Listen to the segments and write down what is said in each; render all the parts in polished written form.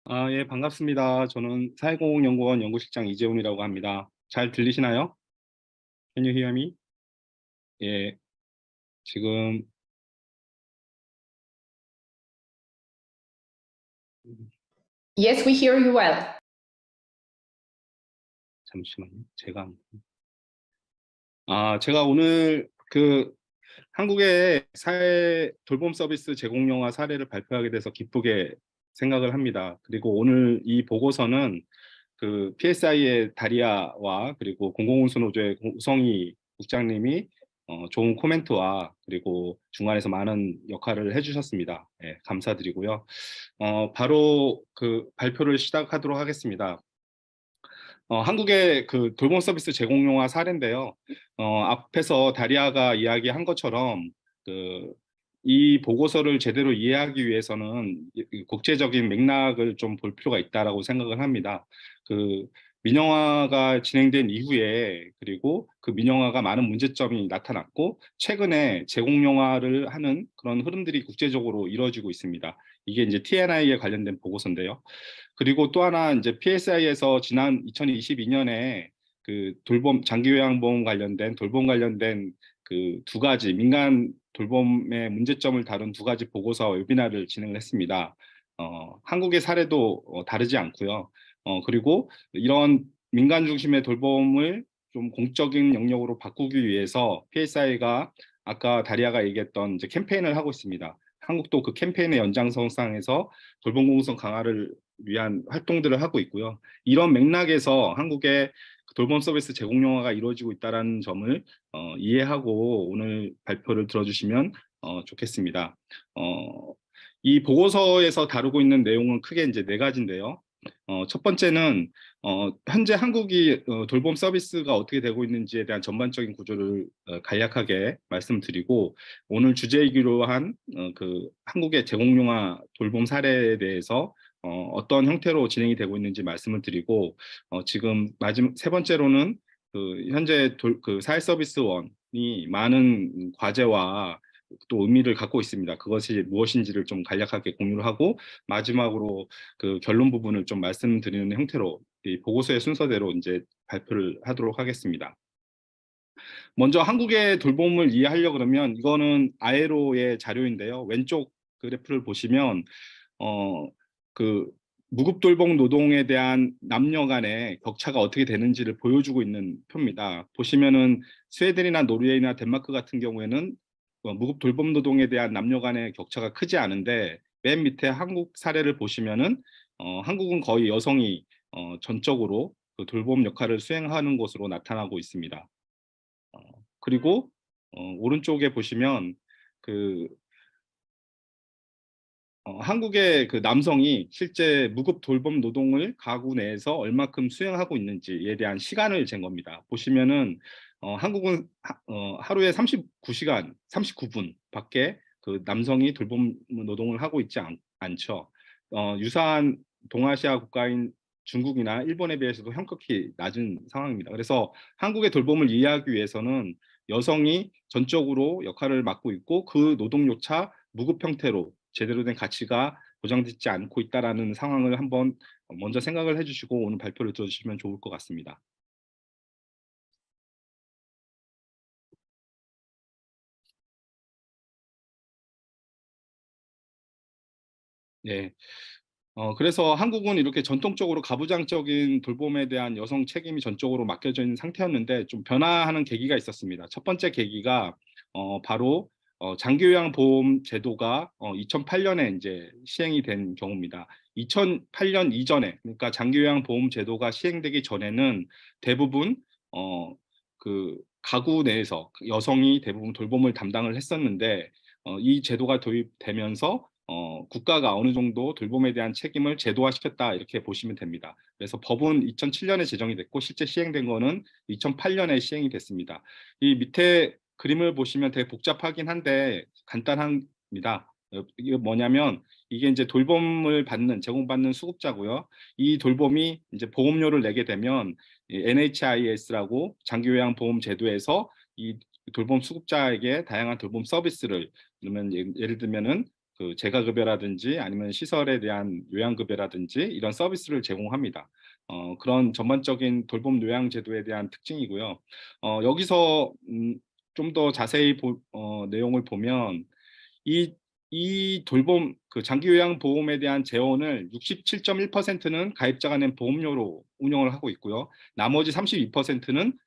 예, 반갑습니다. 저는 사회공헌연구원 연구실장 이재훈이라고 합니다. 잘 들리시나요? Can you hear me? 예, 지금 Yes, we hear you well. 잠시만요. 제가 오늘 한국의 사회 돌봄 서비스 제공령화 사례를 발표하게 돼서 기쁘게 생각을 합니다. 그리고 오늘 이 보고서는 PSI의 다리아와 그리고 공공운수노조의 우성희 국장님이 좋은 코멘트와 그리고 중간에서 많은 역할을 해주셨습니다. 예, 감사드리고요. 바로 발표를 시작하도록 하겠습니다. 한국의 돌봄 서비스 제공용화 사례인데요. 앞에서 다리아가 이야기한 것처럼 이 보고서를 제대로 이해하기 위해서는 이 국제적인 맥락을 좀 볼 필요가 있다라고 생각을 합니다. 민영화가 진행된 이후에 그리고 그 민영화가 많은 문제점이 나타났고 최근에 제공영화를 하는 그런 흐름들이 국제적으로 이루어지고 있습니다. 이게 이제 TNI에 관련된 보고서인데요. 그리고 또 하나 이제 PSI에서 지난 2022년에 장기요양보험 관련된 돌봄 관련된 두 가지 민간 돌봄의 문제점을 다룬 두 가지 보고서 웨비나를 진행을 했습니다. 한국의 사례도 다르지 않고요. 그리고 이런 민간 중심의 돌봄을 좀 공적인 영역으로 바꾸기 위해서 PSI가 아까 다리아가 얘기했던 이제 캠페인을 하고 있습니다. 한국도 그 캠페인의 연장선상에서 돌봄 공공성 강화를 위한 활동들을 하고 있고요. 이런 맥락에서 한국의 돌봄 서비스 제공영화가 이루어지고 있다는 점을 이해하고 오늘 발표를 들어주시면 좋겠습니다. 이 보고서에서 다루고 있는 내용은 크게 이제 네 가지인데요. 첫 번째는 현재 한국이 돌봄 서비스가 어떻게 되고 있는지에 대한 전반적인 구조를 간략하게 말씀드리고 오늘 주제이기로 한 한국의 제공용화 돌봄 사례에 대해서 어떤 형태로 진행이 되고 있는지 말씀을 드리고 지금 세 번째로는 현재 사회서비스원이 많은 과제와 또 의미를 갖고 있습니다. 그것이 무엇인지를 좀 간략하게 공유를 하고 마지막으로 결론 부분을 좀 말씀드리는 형태로 이 보고서의 순서대로 이제 발표를 하도록 하겠습니다. 먼저 한국의 돌봄을 이해하려고 그러면 이거는 아에로의 자료인데요. 왼쪽 그래프를 보시면 무급 돌봄 노동에 대한 남녀 간의 격차가 어떻게 되는지를 보여주고 있는 표입니다. 보시면은 스웨덴이나 노르웨이나 덴마크 같은 경우에는 무급 돌봄 노동에 대한 남녀 간의 격차가 크지 않은데 맨 밑에 한국 사례를 보시면은 한국은 거의 여성이 전적으로 돌봄 역할을 수행하는 것으로 나타나고 있습니다. 그리고 오른쪽에 보시면 한국의 남성이 실제 무급 돌봄 노동을 가구 내에서 얼마큼 수행하고 있는지에 대한 시간을 잰 겁니다. 보시면은 한국은 하루에 39시간, 39분밖에 남성이 돌봄 노동을 하고 있지 않죠. 유사한 동아시아 국가인 중국이나 일본에 비해서도 현격히 낮은 상황입니다. 그래서 한국의 돌봄을 이해하기 위해서는 여성이 전적으로 역할을 맡고 있고 그 노동요차 무급 형태로 제대로 된 가치가 보장되지 않고 있다는 상황을 한번 먼저 생각을 해주시고 오늘 발표를 들어주시면 좋을 것 같습니다. 네. 그래서 한국은 이렇게 전통적으로 가부장적인 돌봄에 대한 여성 책임이 전적으로 맡겨져 있는 상태였는데 좀 변화하는 계기가 있었습니다. 첫 번째 계기가 바로 장기요양보험 제도가 2008년에 이제 시행이 된 경우입니다. 2008년 이전에 그러니까 장기요양보험 제도가 시행되기 전에는 대부분 가구 내에서 여성이 대부분 돌봄을 담당을 했었는데 이 제도가 도입되면서 국가가 어느 정도 돌봄에 대한 책임을 제도화시켰다 이렇게 보시면 됩니다. 그래서 법은 2007년에 제정이 됐고 실제 시행된 거는 2008년에 시행이 됐습니다. 이 밑에 그림을 보시면 되게 복잡하긴 한데 간단합니다. 이게 뭐냐면 이게 이제 돌봄을 제공받는 수급자고요. 이 돌봄이 이제 보험료를 내게 되면 NHIS라고 장기요양보험 제도에서 이 돌봄 수급자에게 다양한 돌봄 서비스를 그러면 예를 들면은 그 재가급여라든지 아니면 시설에 대한 요양급여라든지 이런 서비스를 제공합니다. 그런 전반적인 돌봄 요양 제도에 대한 특징이고요. 여기서 좀 더 자세히 내용을 보면 이 돌봄 그 장기 요양 보험에 대한 재원을 67.1%는 가입자가 낸 보험료로 운영을 하고 있고요. 나머지 32%는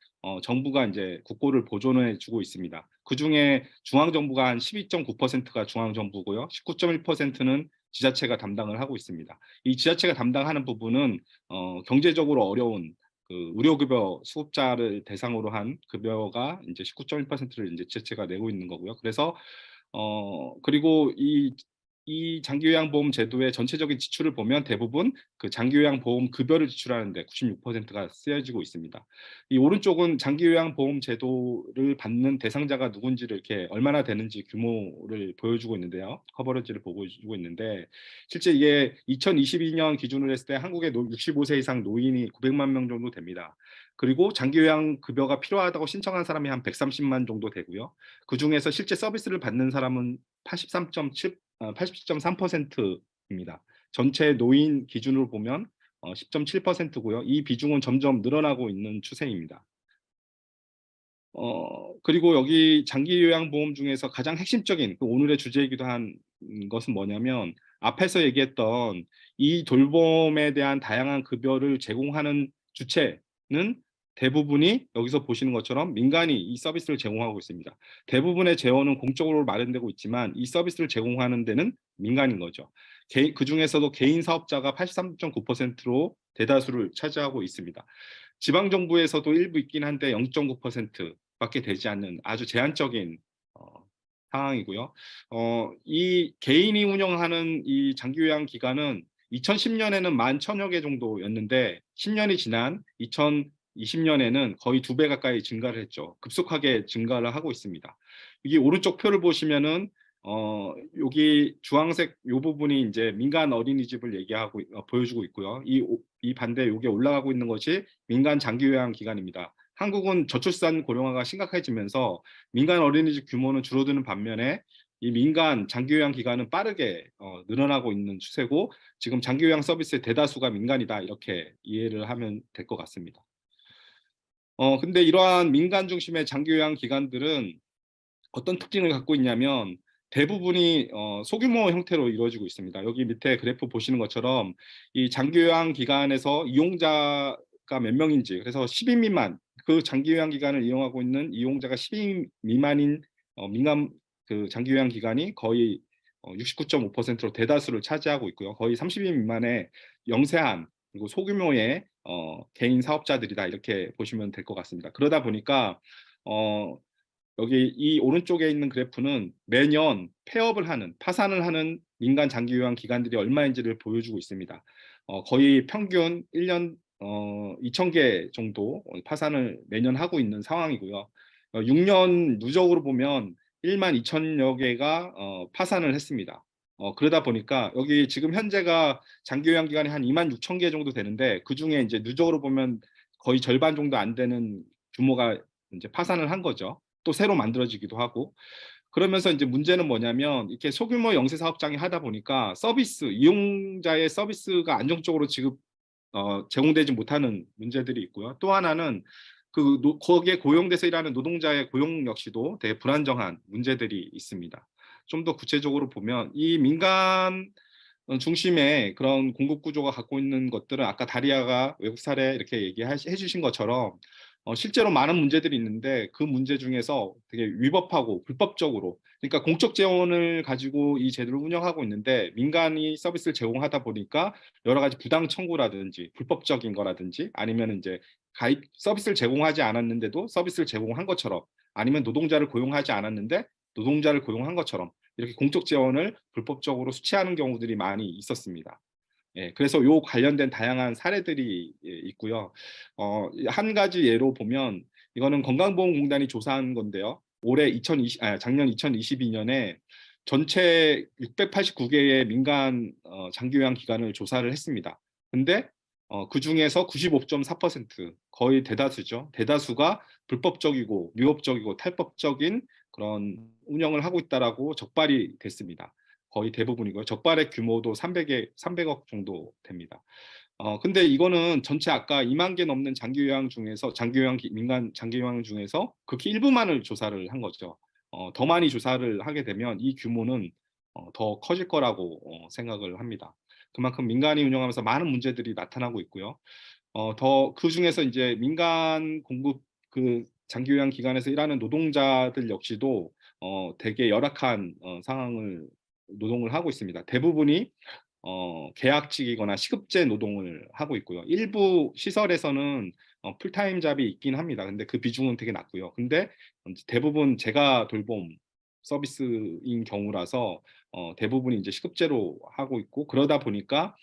정부가 이제 국고를 보존해 주고 있습니다. 그 중에 중앙 정부가 한 12.9%가 중앙 정부고요. 19.1%는 지자체가 담당을 하고 있습니다. 이 지자체가 담당하는 부분은 경제적으로 어려운 그 의료급여 수급자를 대상으로 한 급여가 이제 19.1%를 이제 지자체가 내고 있는 거고요. 그래서 그리고 이 장기요양보험 제도의 전체적인 지출을 보면 대부분 그 장기요양보험 급여를 지출하는데 96%가 쓰여지고 있습니다. 이 오른쪽은 장기요양보험 제도를 받는 대상자가 누군지를 이렇게 얼마나 되는지 규모를 보여주고 있는데요. 커버리지를 보여주고 있는데 실제 이게 2022년 기준으로 했을 때 한국의 65세 이상 노인이 900만 명 정도 됩니다. 그리고 장기요양 급여가 필요하다고 신청한 사람이 한 130만 정도 되고요. 그 중에서 실제 서비스를 받는 사람은 80.3%입니다. 전체 노인 기준으로 보면 10.7%고요. 이 비중은 점점 늘어나고 있는 추세입니다. 그리고 여기 장기요양보험 중에서 가장 핵심적인 그 오늘의 주제이기도 한 것은 뭐냐면 앞에서 얘기했던 이 돌봄에 대한 다양한 급여를 제공하는 주체는 대부분이 여기서 보시는 것처럼 민간이 이 서비스를 제공하고 있습니다. 대부분의 재원은 공적으로 마련되고 있지만 이 서비스를 제공하는 데는 민간인 거죠. 그 중에서도 개인 사업자가 83.9%로 대다수를 차지하고 있습니다. 지방 정부에서도 일부 있긴 한데 0.9%밖에 되지 않는 아주 제한적인 상황이고요. 이 개인이 운영하는 이 장기요양 기관은 2010년에는 11,000여 개 정도였는데 10년이 지난 2020년에는 거의 2배 가까이 증가를 했죠. 급속하게 증가를 하고 있습니다. 이게 오른쪽 표를 보시면은 여기 주황색 요 부분이 이제 민간 어린이집을 얘기하고 보여주고 있고요. 이 반대 요게 올라가고 있는 것이 민간 장기요양 기관입니다. 한국은 저출산 고령화가 심각해지면서 민간 어린이집 규모는 줄어드는 반면에 이 민간 장기요양 기관은 빠르게 늘어나고 있는 추세고 지금 장기요양 서비스의 대다수가 민간이다 이렇게 이해를 하면 될 것 같습니다. 근데 이러한 민간 중심의 장기요양 기관들은 어떤 특징을 갖고 있냐면 대부분이 소규모 형태로 이루어지고 있습니다. 여기 밑에 그래프 보시는 것처럼 이 장기요양 기관에서 이용자가 몇 명인지 그래서 10인 미만 그 장기요양 기관을 이용하고 있는 이용자가 10인 미만인 민간 그 장기요양 기관이 거의 69.5%로 대다수를 차지하고 있고요. 거의 30인 미만의 영세한 그리고 소규모의 개인 사업자들이다 이렇게 보시면 될 것 같습니다. 그러다 보니까 여기 이 오른쪽에 있는 그래프는 매년 폐업을 하는 파산을 하는 민간 장기요양 기관들이 얼마인지를 보여주고 있습니다. 거의 평균 1년 2,000개 정도 파산을 매년 하고 있는 상황이고요. 6년 누적으로 보면 1만 2천여 개가 파산을 했습니다. 그러다 보니까 여기 지금 현재가 장기요양 기관이 한 2만 6천 개 정도 되는데 그 중에 이제 누적으로 보면 거의 절반 정도 안 되는 규모가 이제 파산을 한 거죠. 또 새로 만들어지기도 하고 그러면서 이제 문제는 뭐냐면 이렇게 소규모 영세 사업장이 하다 보니까 서비스 이용자의 서비스가 안정적으로 제공되지 못하는 문제들이 있고요. 또 하나는 거기에 고용돼서 일하는 노동자의 고용 역시도 되게 불안정한 문제들이 있습니다. 좀 더 구체적으로 보면 이 민간 중심의 그런 공급 구조가 갖고 있는 것들은 아까 다리아가 외국 사례 이렇게 얘기해 주신 것처럼 실제로 많은 문제들이 있는데 그 문제 중에서 되게 위법하고 불법적으로 그러니까 공적 재원을 가지고 이 제도를 운영하고 있는데 민간이 서비스를 제공하다 보니까 여러 가지 부당 청구라든지 불법적인 거라든지 아니면 이제 가입 서비스를 제공하지 않았는데도 서비스를 제공한 것처럼 아니면 노동자를 고용하지 않았는데 노동자를 고용한 것처럼 이렇게 공적 재원을 불법적으로 수취하는 경우들이 많이 있었습니다. 예, 그래서 요 관련된 다양한 사례들이 있고요. 한 가지 예로 보면 이거는 건강보험공단이 조사한 건데요. 작년 2022년에 전체 689개의 민간 장기요양 기관을 조사를 했습니다. 근데 그 중에서 95.4% 거의 대다수죠. 대다수가 불법적이고 위법적이고 탈법적인 그런 운영을 하고 있다라고 적발이 됐습니다. 거의 대부분이고요. 적발의 규모도 300억 정도 됩니다. 근데 이거는 전체 아까 2만 개 넘는 민간 장기 요양 중에서 극히 일부만을 조사를 한 거죠. 더 많이 조사를 하게 되면 이 규모는 더 커질 거라고 생각을 합니다. 그만큼 민간이 운영하면서 많은 문제들이 나타나고 있고요. 더 그중에서 이제 민간 공급 그 장기 요양 기관에서 일하는 노동자들 역시도 되게 열악한 상황을 노동을 하고 있습니다. 대부분이 계약직이거나 시급제 노동을 하고 있고요. 일부 시설에서는 풀타임 잡이 있긴 합니다. 근데 그 비중은 되게 낮고요. 근데 대부분 제가 돌봄 서비스인 경우라서 대부분이 이제 시급제로 하고 있고, 그러다 보니까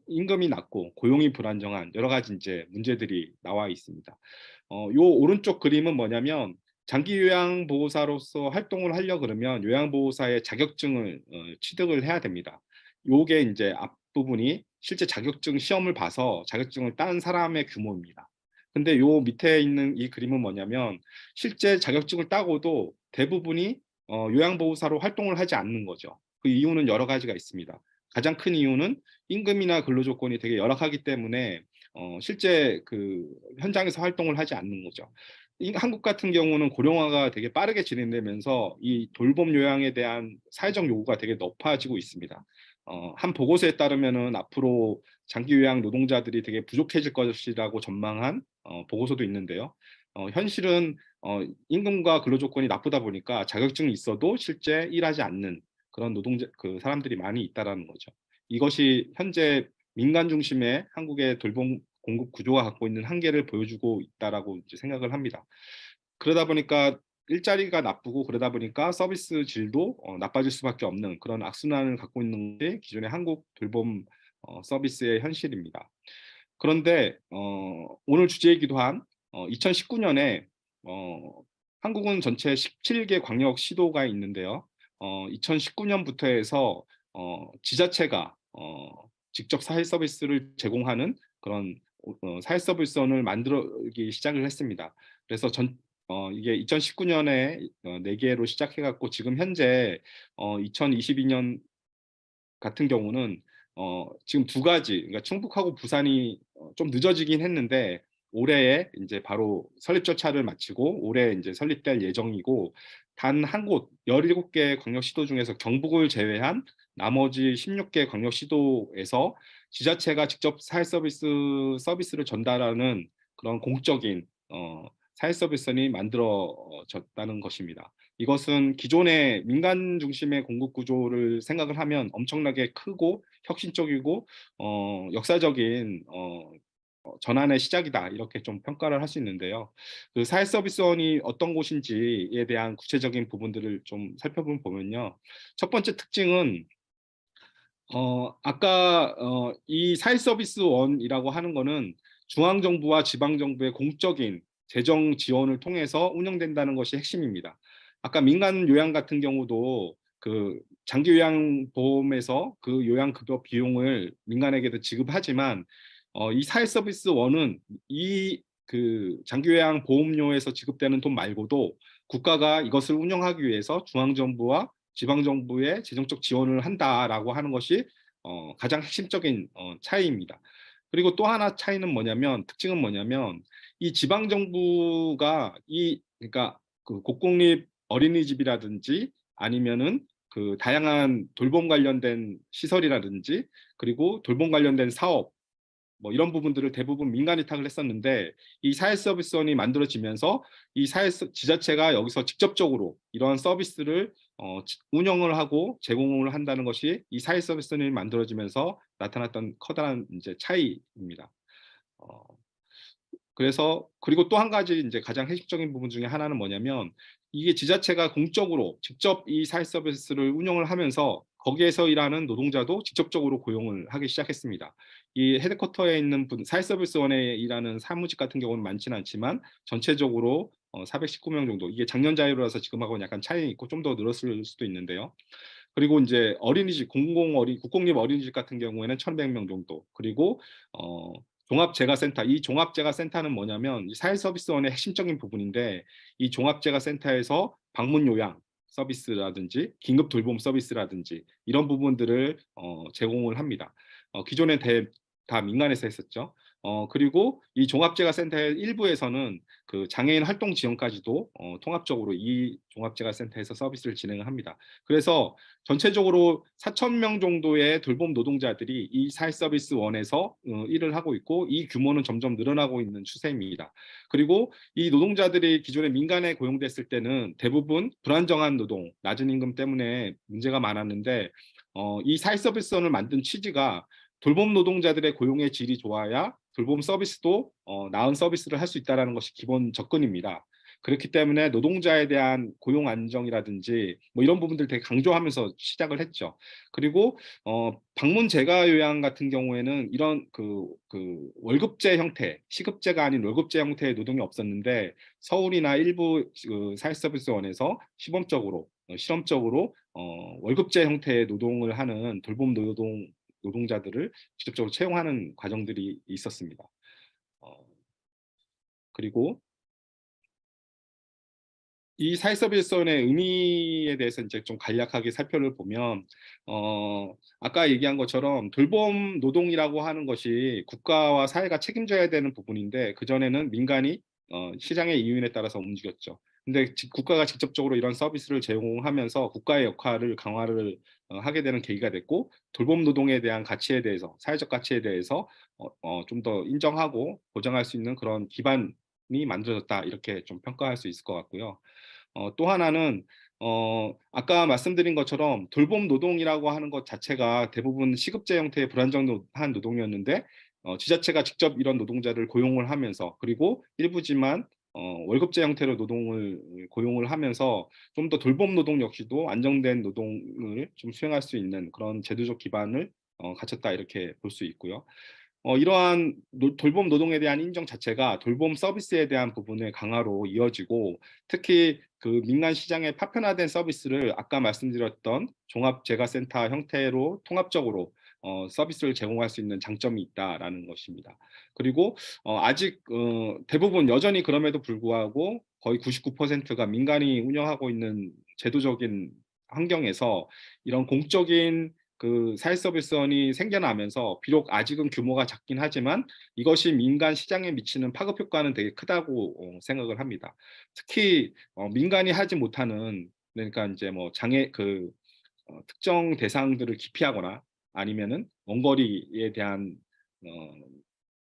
임금이 낮고 고용이 불안정한 여러 가지 이제 문제들이 나와 있습니다. 요 오른쪽 그림은 뭐냐면, 장기 요양보호사로서 활동을 하려 그러면 요양보호사의 자격증을 취득을 해야 됩니다. 요게 이제 앞부분이 실제 자격증 시험을 봐서 자격증을 딴 사람의 규모입니다. 근데 요 밑에 있는 이 그림은 뭐냐면, 실제 자격증을 따고도 대부분이 요양보호사로 활동을 하지 않는 거죠. 그 이유는 여러 가지가 있습니다. 가장 큰 이유는 임금이나 근로조건이 되게 열악하기 때문에 실제 그 현장에서 활동을 하지 않는 거죠. 한국 같은 경우는 고령화가 되게 빠르게 진행되면서 이 돌봄 요양에 대한 사회적 요구가 되게 높아지고 있습니다. 한 보고서에 따르면은 앞으로 장기 요양 노동자들이 되게 부족해질 것이라고 전망한 보고서도 있는데요. 현실은 임금과 근로 조건이 나쁘다 보니까 자격증이 있어도 실제 일하지 않는 그런 그 사람들이 많이 있다라는 거죠. 이것이 현재 민간 중심의 한국의 돌봄 공급 구조가 갖고 있는 한계를 보여주고 있다라고 이제 생각을 합니다. 그러다 보니까 일자리가 나쁘고, 그러다 보니까 서비스 질도 나빠질 수밖에 없는 그런 악순환을 갖고 있는 게 기존의 한국 돌봄 서비스의 현실입니다. 그런데 오늘 주제이기도 한 2019년에 한국은 전체 17개 광역 시도가 있는데요. 2019년부터 해서 지자체가 직접 사회 서비스를 제공하는 그런 사회 서비스원을 만들기 시작을 했습니다. 그래서 이게 2019년에 4개로 시작해갖고 지금 현재 2022년 같은 경우는 지금 2가지, 그러니까 충북하고 부산이 좀 늦어지긴 했는데 올해에 이제 바로 설립 절차를 마치고 올해 이제 설립될 예정이고, 단 한 곳 17개 광역시도 중에서 경북을 제외한 나머지 16개 광역시도에서 지자체가 직접 사회 서비스를 전달하는 그런 공적인 사회 서비스원이 만들어졌다는 것입니다. 이것은 기존의 민간 중심의 공급 구조를 생각을 하면 엄청나게 크고 혁신적이고 역사적인 전환의 시작이다, 이렇게 좀 평가를 할 수 있는데요. 그 사회 서비스원이 어떤 곳인지에 대한 구체적인 부분들을 좀 살펴보면요. 첫 번째 특징은 아까 이 사회 서비스원이라고 하는 거는 중앙정부와 지방정부의 공적인 재정 지원을 통해서 운영된다는 것이 핵심입니다. 아까 민간 요양 같은 경우도 그 장기 요양 보험에서 그 요양급여 비용을 민간에게도 지급하지만 이 사회 서비스원은 이 그 장기 요양 보험료에서 지급되는 돈 말고도 국가가 이것을 운영하기 위해서 중앙정부와 지방정부의 재정적 지원을 한다라고 하는 것이 가장 핵심적인 차이입니다. 그리고 또 하나 차이는 뭐냐면, 특징은 뭐냐면, 이 지방정부가 그러니까 그 공공립 어린이집이라든지 아니면은 그 다양한 돌봄 관련된 시설이라든지 그리고 돌봄 관련된 사업, 뭐 이런 부분들을 대부분 민간 위탁을 했었는데, 이 사회 서비스원이 만들어지면서 이 지자체가 여기서 직접적으로 이러한 서비스를 운영을 하고 제공을 한다는 것이 이 사회 서비스원이 만들어지면서 나타났던 커다란 이제 차이입니다. 어, 그래서 그리고 또 한 가지 이제 가장 핵심적인 부분 중에 하나는 뭐냐면, 이게 지자체가 공적으로 직접 이 사회 서비스를 운영을 하면서 거기에서 일하는 노동자도 직접적으로 고용을 하기 시작했습니다. 이 헤드쿼터에 있는 사회 서비스원에 일하는 사무직 같은 경우는 많지는 않지만 전체적으로 419명 정도, 이게 작년 자료라서 지금하고는 약간 차이가 있고 좀 더 늘었을 수도 있는데요. 그리고 이제 어린이집, 국공립 어린이집 같은 경우에는 1,100명 정도. 그리고 종합재가센터, 이 종합재가센터는 뭐냐면 이 사회서비스원의 핵심적인 부분인데, 이 종합재가센터에서 방문 요양, 서비스라든지 긴급 돌봄 서비스라든지 이런 부분들을 제공을 합니다. 기존에 다 민간에서 했었죠. 그리고 이 종합재가센터의 일부에서는 그 장애인 활동 지원까지도 통합적으로 이 종합재가센터에서 서비스를 진행을 합니다. 그래서 전체적으로 4,000명 정도의 돌봄 노동자들이 이 사회서비스원에서 일을 하고 있고 이 규모는 점점 늘어나고 있는 추세입니다. 그리고 이 노동자들이 기존에 민간에 고용됐을 때는 대부분 불안정한 노동, 낮은 임금 때문에 문제가 많았는데 이 사회서비스원을 만든 취지가 돌봄 노동자들의 고용의 질이 좋아야 돌봄 서비스도 나은 서비스를 할 수 있다는 것이 기본 접근입니다. 그렇기 때문에 노동자에 대한 고용 안정이라든지 뭐 이런 부분들 되게 강조하면서 시작을 했죠. 그리고 방문 재가 요양 같은 경우에는 이런 그 월급제 형태, 시급제가 아닌 월급제 형태의 노동이 없었는데 서울이나 일부 사회서비스원에서 실험적으로 월급제 형태의 노동을 하는 돌봄 노동자들을 직접적으로 채용하는 과정들이 있었습니다. 그리고 이 사회서비스원의 의미에 대해서 이제 좀 간략하게 살펴를 보면 아까 얘기한 것처럼 돌봄 노동이라고 하는 것이 국가와 사회가 책임져야 되는 부분인데 그전에는 민간이 시장의 이윤에 따라서 움직였죠. 근데 국가가 직접적으로 이런 서비스를 제공하면서 국가의 역할을 강화를 하게 되는 계기가 됐고 돌봄 노동에 대한 가치에 대해서 사회적 가치에 대해서 좀 더 인정하고 보장할 수 있는 그런 기반이 만들어졌다 이렇게 좀 평가할 수 있을 것 같고요. 또 하나는 아까 말씀드린 것처럼 돌봄 노동이라고 하는 것 자체가 대부분 시급제 형태의 불안정한 노동이었는데 지자체가 직접 이런 노동자를 고용을 하면서 그리고 일부지만 월급제 형태로 노동을 고용을 하면서 좀 더 돌봄 노동 역시도 안정된 노동을 좀 수행할 수 있는 그런 제도적 기반을 갖췄다 이렇게 볼 수 있고요. 이러한 돌봄 노동에 대한 인정 자체가 돌봄 서비스에 대한 부분의 강화로 이어지고 특히 그 민간 시장의 파편화된 서비스를 아까 말씀드렸던 종합재가센터 형태로 통합적으로 서비스를 제공할 수 있는 장점이 있다라는 것입니다. 그리고 아직 대부분 여전히 그럼에도 불구하고 거의 99%가 민간이 운영하고 있는 제도적인 환경에서 이런 공적인 그 사회서비스원이 생겨나면서 비록 아직은 규모가 작긴 하지만 이것이 민간 시장에 미치는 파급 효과는 되게 크다고 생각을 합니다. 특히 민간이 하지 못하는 그러니까 이제 뭐 장애 특정 대상들을 기피하거나 아니면은 원거리에 대한 어,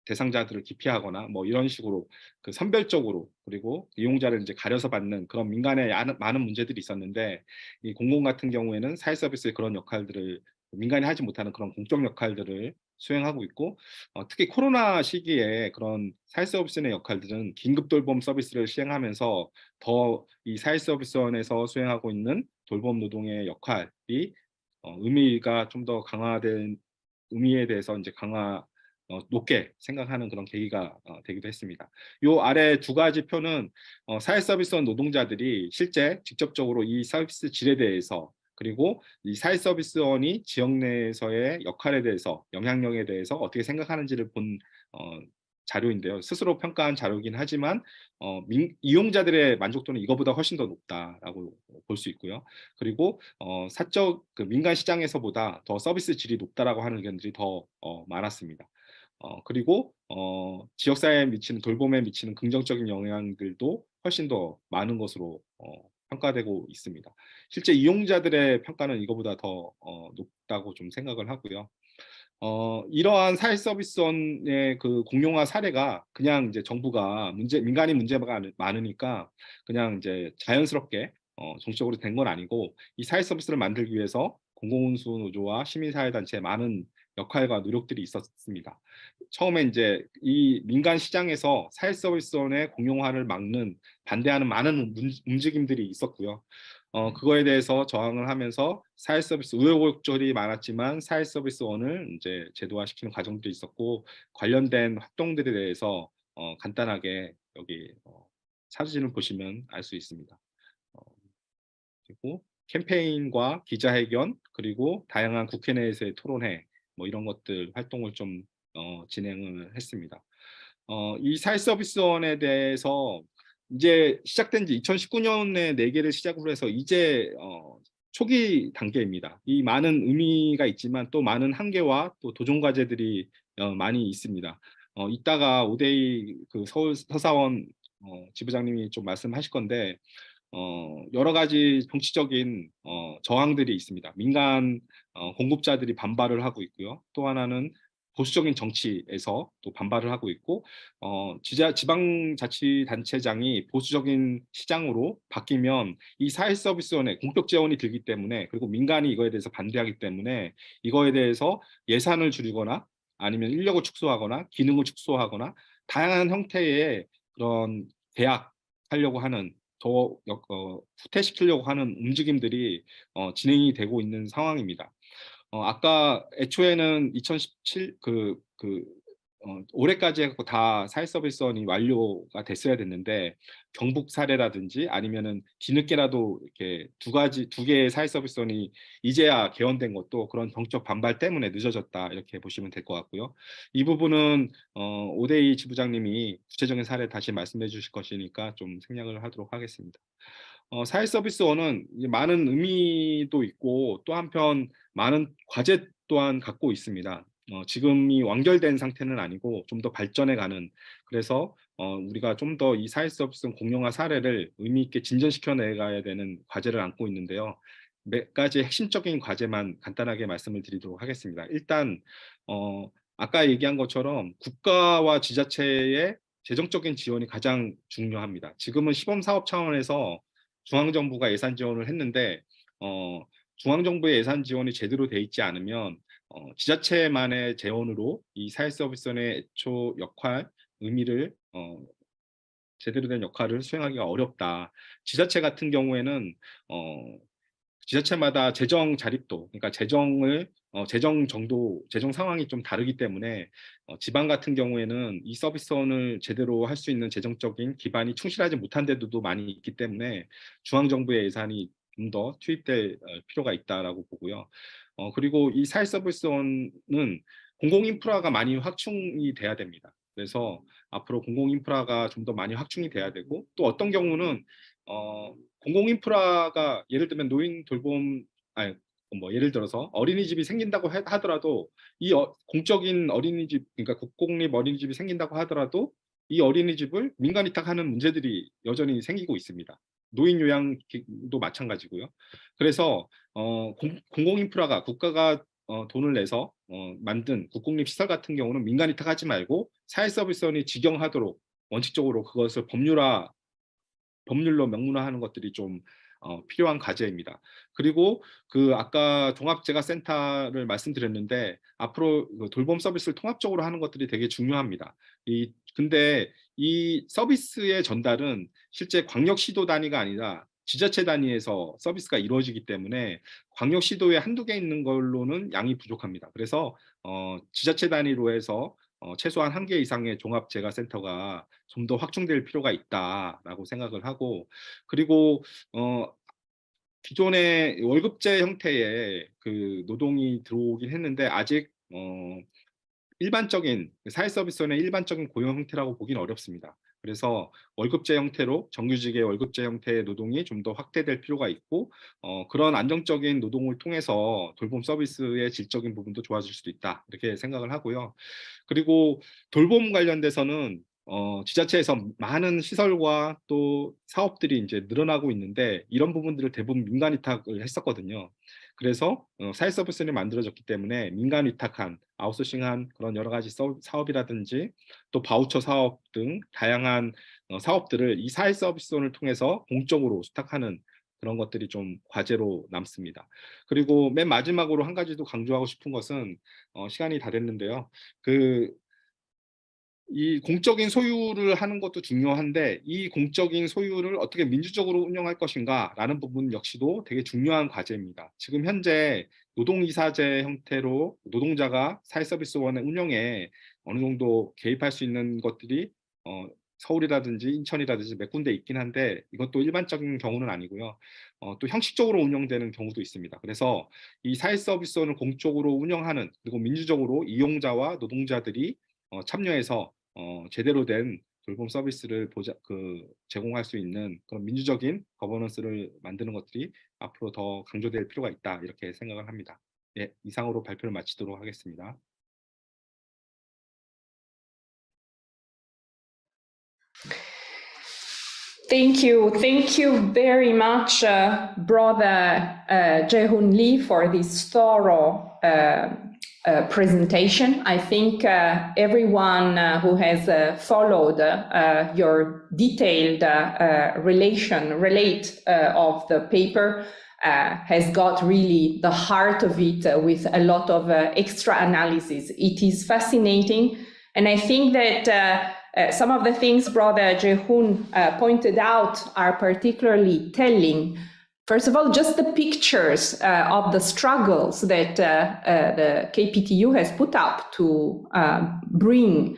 대상자들을 기피하거나 뭐 이런 식으로 그 선별적으로 그리고 이용자를 이제 가려서 받는 그런 민간의 많은 문제들이 있었는데 이 공공 같은 경우에는 사회 서비스의 그런 역할들을 민간이 하지 못하는 그런 공적 역할들을 수행하고 있고 특히 코로나 시기에 그런 사회 서비스의 역할들은 긴급 돌봄 서비스를 시행하면서 더 이 사회 서비스원에서 수행하고 있는 돌봄 노동의 역할이 의미가 좀 더 강화된 의미에 대해서 이제 높게 생각하는 그런 계기가 되기도 했습니다. 요 아래 두 가지 표는 사회서비스원 노동자들이 실제 직접적으로 이 서비스 질에 대해서 그리고 이 사회서비스원이 지역 내에서의 역할에 대해서 영향력에 대해서 어떻게 생각하는지를 본 자료인데요. 스스로 평가한 자료이긴 하지만 이용자들의 만족도는 이거보다 훨씬 더 높다라고 볼 수 있고요. 그리고 사적 민간 시장에서보다 더 서비스 질이 높다라고 하는 의견들이 더 많았습니다. 그리고 지역사회에 미치는 돌봄에 미치는 긍정적인 영향들도 훨씬 더 많은 것으로 평가되고 있습니다. 실제 이용자들의 평가는 이거보다 더 높다고 좀 생각을 하고요. 이러한 사회 서비스원의 그 공용화 사례가 그냥 이제 정부가 민간이 문제가 많으니까 그냥 이제 자연스럽게 정책적으로 된 건 아니고 이 사회 서비스를 만들기 위해서 공공운수 노조와 시민사회단체의 많은 역할과 노력들이 있었습니다. 처음에 이제 이 민간 시장에서 사회 서비스원의 공용화를 막는 반대하는 많은 움직임들이 있었고요. 그거에 대해서 저항을 하면서 사회 서비스 우여곡절이 많았지만 사회 서비스원을 이제 제도화시키는 과정도 있었고 관련된 활동들에 대해서 간단하게 여기 사진을 보시면 알 수 있습니다. 그리고 캠페인과 기자회견 그리고 다양한 국회 내에서의 토론회 뭐 이런 것들 활동을 좀 진행을 했습니다. 이 사회 서비스원에 대해서 이제 시작된 지 2019년에 4개를 시작으로 해서 이제 초기 단계입니다. 이 많은 의미가 있지만 또 많은 한계와 또 도전 과제들이 많이 있습니다. 이따가 오데이 그 서울 서사원 지부장님이 좀 말씀하실 건데 여러 가지 정치적인 저항들이 있습니다. 민간 공급자들이 반발을 하고 있고요. 또 하나는 보수적인 정치에서 또 반발을 하고 있고 지방자치단체장이 보수적인 시장으로 바뀌면 이 사회서비스원에 공적 재원이 들기 때문에 그리고 민간이 이거에 대해서 반대하기 때문에 이거에 대해서 예산을 줄이거나 아니면 인력을 축소하거나 기능을 축소하거나 다양한 형태의 그런 계약하려고 하는 후퇴시키려고 하는 움직임들이 진행이 되고 있는 상황입니다. 아까 애초에는 2017 올해까지 해갖고 다 사회서비스원이 완료가 됐어야 됐는데 경북 사례라든지 아니면은 뒤늦게라도 이렇게 두 개의 사회서비스원이 이제야 개원된 것도 그런 정적 반발 때문에 늦어졌다 이렇게 보시면 될 것 같고요. 이 부분은 오데이 지부장님이 구체적인 사례 다시 말씀해 주실 것이니까 좀 생략을 하도록 하겠습니다. 사회서비스원은 많은 의미도 있고 또 한편 많은 과제 또한 갖고 있습니다. 지금이 완결된 상태는 아니고 좀 더 발전해가는 그래서 우리가 좀 더 이 사회서비스 공용화 사례를 의미 있게 진전시켜 내가야 되는 과제를 안고 있는데요. 몇 가지 핵심적인 과제만 간단하게 말씀을 드리도록 하겠습니다. 일단 아까 얘기한 것처럼 국가와 지자체의 재정적인 지원이 가장 중요합니다. 지금은 시범사업 차원에서 중앙정부가 예산 지원을 했는데 중앙정부의 예산 지원이 제대로 돼 있지 않으면 지자체만의 재원으로 이 사회서비스원의 애초 역할, 의미를 제대로 된 역할을 수행하기가 어렵다. 지자체 같은 경우에는 지자체마다 재정 자립도, 그러니까 재정 정도, 재정 상황이 좀 다르기 때문에 지방 같은 경우에는 이 서비스원을 제대로 할 수 있는 재정적인 기반이 충실하지 못한 데도 많이 있기 때문에 중앙정부의 예산이 좀 더 투입될 필요가 있다라고 보고요. 그리고 이 사회서비스원은 공공인프라가 많이 확충이 돼야 됩니다. 그래서 앞으로 공공인프라가 좀 더 많이 확충이 돼야 되고 또 어떤 경우는 공공인프라가 예를 들면 노인 돌봄 아니 뭐 예를 들어서 어린이집이 생긴다고 하더라도 이 공적인 어린이집 그러니까 국공립 어린이집이 생긴다고 하더라도 이 어린이집을 민간 위탁하는 문제들이 여전히 생기고 있습니다. 노인 요양도 마찬가지고요. 그래서 공공인프라가 국가가 돈을 내서 만든 국공립 시설 같은 경우는 민간 위탁하지 말고 사회서비스원이 직영하도록 원칙적으로 그것을 법률로 명문화하는 것들이 좀 필요한 과제입니다. 그리고 그 아까 종합재가센터를 말씀드렸는데 앞으로 그 돌봄 서비스를 통합적으로 하는 것들이 되게 중요합니다. 근데 이 서비스의 전달은 실제 광역시도 단위가 아니라 지자체 단위에서 서비스가 이루어지기 때문에 광역시도에 한두 개 있는 걸로는 양이 부족합니다. 그래서 지자체 단위로 해서 최소한 1개 이상의 종합재가센터가 좀 더 확충될 필요가 있다라고 생각을 하고 그리고 기존의 월급제 형태의 그 노동이 들어오긴 했는데 아직 일반적인 사회서비스원의 일반적인 고용 형태라고 보기는 어렵습니다. 그래서 월급제 형태로 정규직의 월급제 형태의 노동이 좀 더 확대될 필요가 있고 그런 안정적인 노동을 통해서 돌봄 서비스의 질적인 부분도 좋아질 수도 있다 이렇게 생각을 하고요. 그리고 돌봄 관련돼서는 지자체에서 많은 시설과 또 사업들이 이제 늘어나고 있는데 이런 부분들을 대부분 민간 위탁을 했었거든요. 그래서 사회서비스는 만들어졌기 때문에 민간 위탁한 아웃소싱한 그런 여러 가지 사업이라든지 또 바우처 사업 등 다양한 사업들을 이 사회서비스원을 통해서 공적으로 수탁하는 그런 것들이 좀 과제로 남습니다. 그리고 맨 마지막으로 한 가지 도 강조하고 싶은 것은 시간이 다 됐는데요. 이 공적인 소유를 하는 것도 중요한데 이 공적인 소유를 어떻게 민주적으로 운영할 것인가라는 부분 역시도 되게 중요한 과제입니다. 지금 현재 노동이사제 형태로 노동자가 사회서비스원의 운영에 어느 정도 개입할 수 있는 것들이 서울이라든지 인천이라든지 몇 군데 있긴 한데 이것도 일반적인 경우는 아니고요. 또 형식적으로 운영되는 경우도 있습니다. 그래서 이 사회서비스원을 공적으로 운영하는 그리고 민주적으로 이용자와 노동자들이 참여해서 제대로 된 돌봄 서비스를 제공할 수 있는 그런 민주적인 거버넌스를 만드는 것들이 앞으로 더 강조될 필요가 있다 이렇게 생각을 합니다. 네, 이상으로 발표를 마치도록 하겠습니다. Thank you very much, Brother Jae-hoon Lee, for this thorough presentation. I think everyone who has followed your detailed relate of the paper has got really the heart of it with a lot of extra analysis. It is fascinating, and I think that some of the things Brother Jae-hoon pointed out are particularly telling. First of all, just the pictures of the struggles that the KPTU has put up to bring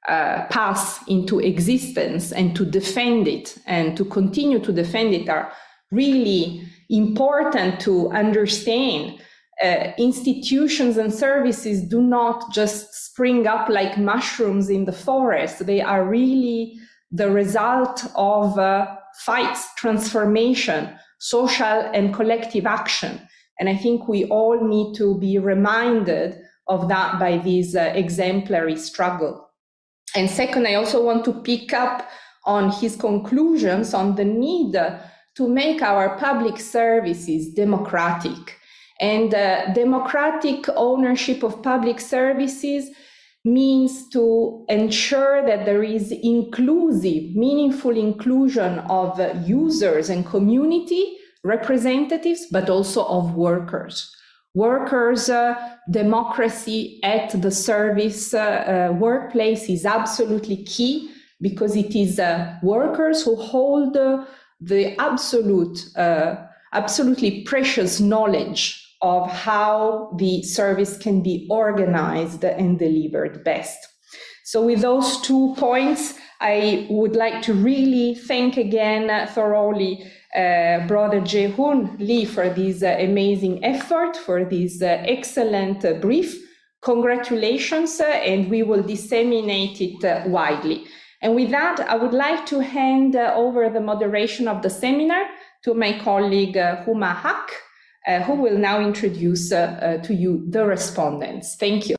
PASS into existence and to defend it and to continue to defend it are really important to understand. Institutions and services do not just spring up like mushrooms in the forest. They are really the result of fights, transformation, social and collective action. And I think we all need to be reminded of that by this exemplary struggle. And second, I also want to pick up on his conclusions on the need to make our public services democratic. And democratic ownership of public services means to ensure that there is inclusive, meaningful inclusion of users and community representatives, but also of workers. Workers' democracy at the service workplace is absolutely key because it is workers who hold the absolutely precious knowledge of how the service can be organized and delivered best. So with those 2 points, I would like to really thank again thoroughly Brother Jae-hoon Lee for this amazing effort, for this excellent brief. Congratulations, and we will disseminate it widely. And with that, I would like to hand over the moderation of the seminar to my colleague Huma Hak, who will now introduce to you the respondents. Thank you.